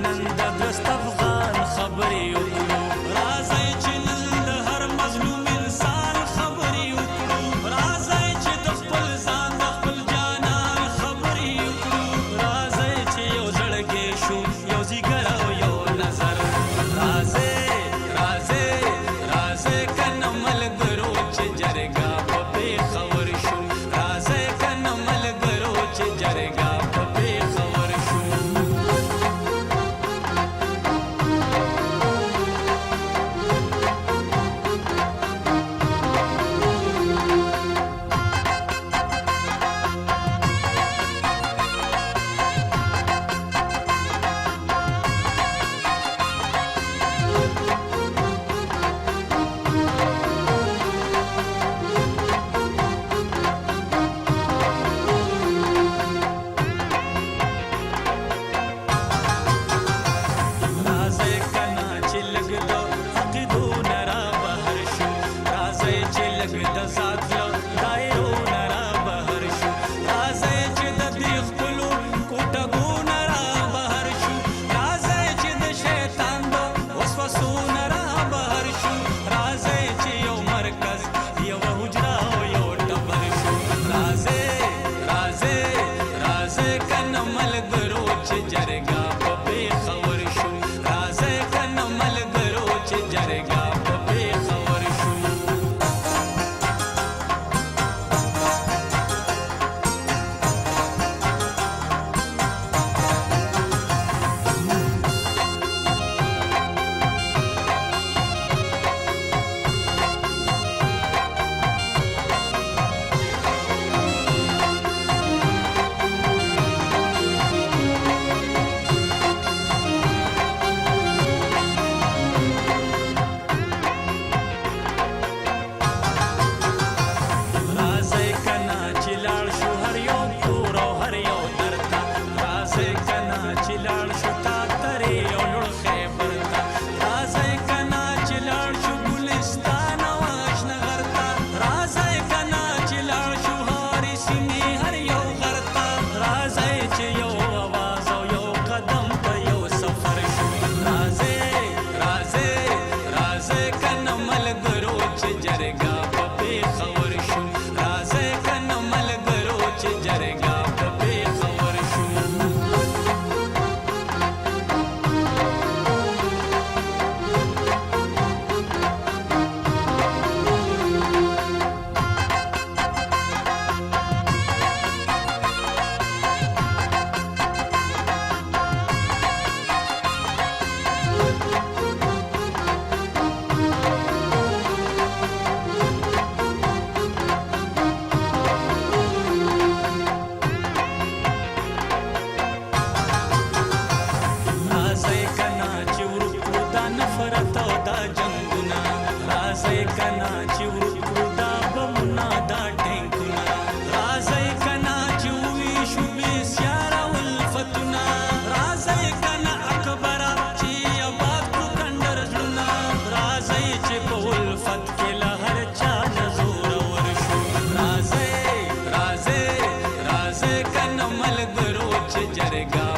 نن د درست افغان خبرې وکړو راځئ چې نن د هر مظلوم انسان خبرې وکړو راځئ چې د خپل ځان د خپل جانان خبرې وکړو راځئ چې یو زړګی شو یو ځیګر او یو نظر راځئ راځئ راځئ کنه ملګرو چې جرګه په پېښور شو راځئ کنه ملګرو چې جرګه په پېښور شو मलगरो च जरगा